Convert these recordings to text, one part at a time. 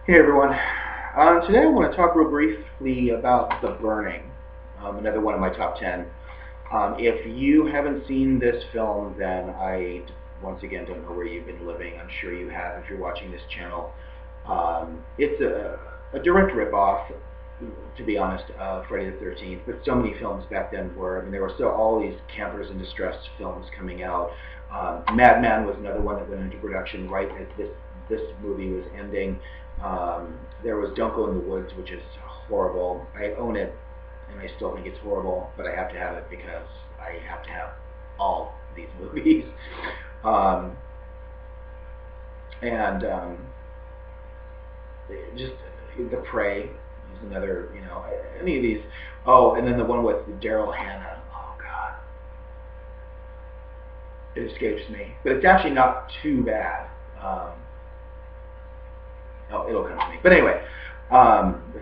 Hey everyone. Today I want to talk real briefly about The Burning, another one of my top 10. If you haven't seen this film, then I once again don't know where you've been living. I'm sure you have if you're watching this channel. It's a direct ripoff, to be honest, of Friday the 13th, but so many films back then were. I mean, there were still all these campers in distress films coming out. Madman was another one that went into production right as this movie was ending. There was Don't Go in the Woods, which is horrible. I own it, and I still think it's horrible, but I have to have it because I have to have all these movies. Um, and just The Prey is another, any of these. Oh, and then the one with Daryl Hannah. Oh God, it escapes me, but it's actually not too bad. Um, Oh, it'll come to me. But anyway,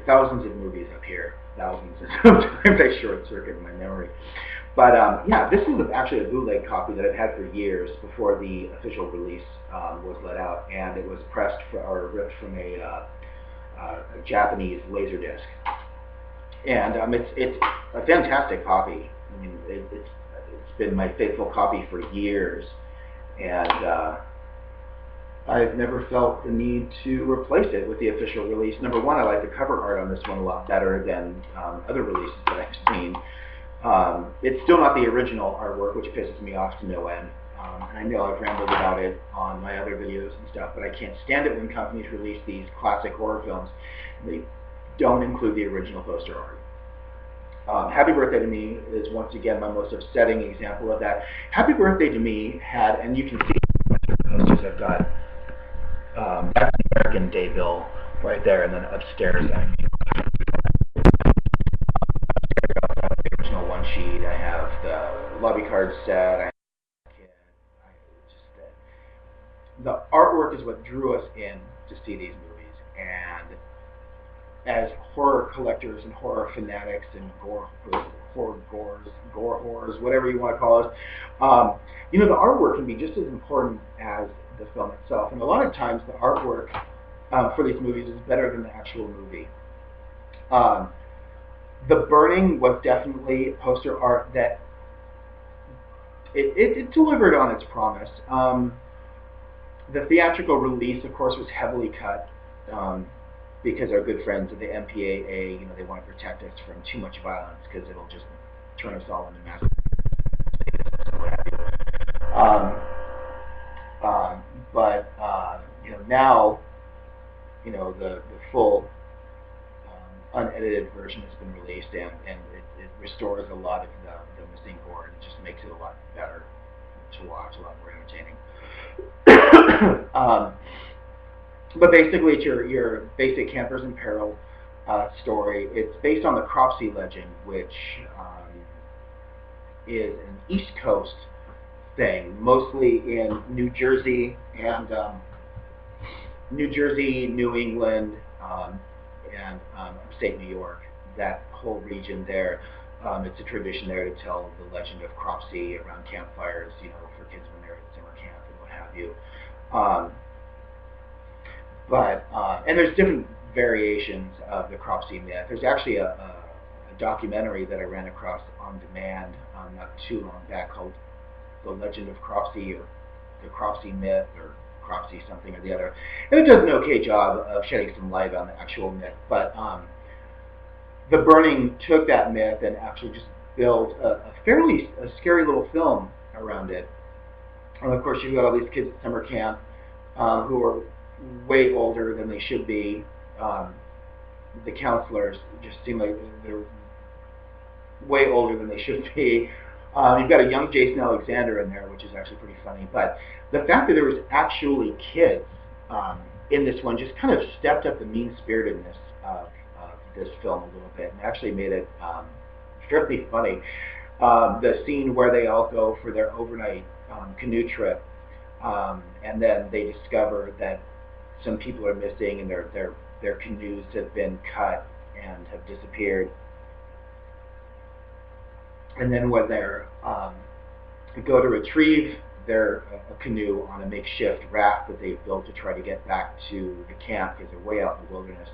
thousands of movies up here, thousands, and sometimes I short circuit my memory. But yeah, this is actually a bootleg copy that I've had for years before the official release was let out, and it was pressed or ripped from a Japanese laserdisc, and it's a fantastic copy. I mean, it's been my faithful copy for years, and I've never felt the need to replace it with the official release. Number one, I like the cover art on this one a lot better than other releases that I've seen. It's still not the original artwork, which pisses me off to no end. And I know I've rambled about it on my other videos and stuff, but I can't stand it when companies release these classic horror films and they don't include the original poster art. Happy Birthday to Me is once again my most upsetting example of that. Happy Birthday to Me had, and you can see the posters I've got. That's the American Day bill right there, and then upstairs I have the original one sheet. I have the lobby card set. I have just the artwork is what drew us in to see these movies, and as horror collectors and horror fanatics and gore horrors, whatever you want to call it. The artwork can be just as important as the film itself, and a lot of times the artwork for these movies is better than the actual movie. Um, the Burning was definitely poster art that it delivered on its promise. The theatrical release, of course, was heavily cut because our good friends at the MPAA, they want to protect us from too much violence because it'll just turn us all into mass and what have you. But now, the full unedited version has been released, and it restores a lot of the missing gore and just makes it a lot better to watch, a lot more entertaining. But basically, it's your basic campers in peril story. It's based on the Cropsey legend, which is an East Coast thing, mostly in New Jersey and New England, and upstate New York. That whole region there. It's a tradition there to tell the legend of Cropsey around campfires, for kids when they're at summer camp and what have you. Um, and there's different variations of the Cropsey myth. There's actually a documentary that I ran across on demand not too long back called The Legend of Cropsey, or The Cropsey Myth, or Cropsey something or the other. And it does an okay job of shedding some light on the actual myth. But The Burning took that myth and actually just built a fairly scary little film around it. And of course, you've got all these kids at summer camp who are way older than they should be. The counselors just seem like they're way older than they should be. You've got a young Jason Alexander in there, which is actually pretty funny. But the fact that there was actually kids in this one just kind of stepped up the mean-spiritedness of this film a little bit and actually made it fairly funny. The scene where they all go for their overnight canoe trip, and then they discover that some people are missing and their canoes have been cut and have disappeared. And then when they're go to retrieve their canoe on a makeshift raft that they've built to try to get back to the camp because they're way out in the wilderness.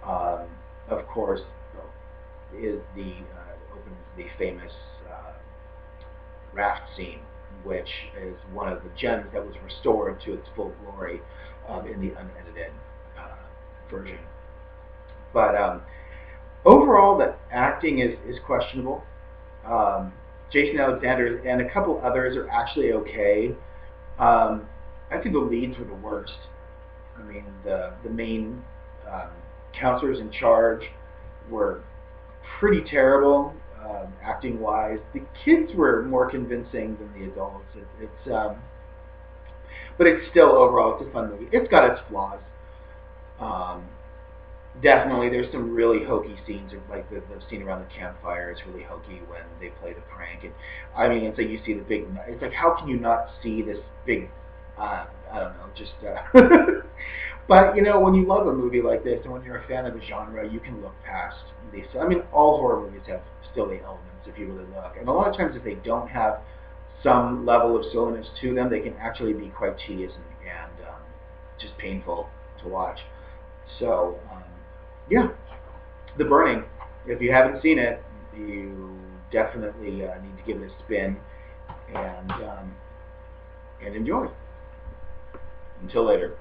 Um, of course, is the opens the famous raft scene, which is one of the gems that was restored to its full glory in the unedited version. But overall, the acting is questionable. Um, Jason Alexander and a couple others are actually okay. Um, I think the leads were the worst. I mean, the main um, counselors in charge were pretty terrible acting wise. The kids were more convincing than the adults. But it's still overall it's a fun movie. It's got its flaws. Um, Definitely, there's some really hokey scenes, of like the scene around the campfire is really hokey when they play the prank. And I mean, it's like you see the big. It's like how can you not see this big? I don't know, just. But you know, when you love a movie like this, and when you're a fan of the genre, you can look past these. I mean, all horror movies have silly elements if you really look, and a lot of times if they don't have some level of silliness to them, they can actually be quite tedious and just painful to watch. So, yeah, The Burning. If you haven't seen it, you definitely need to give it a spin and enjoy. Until later.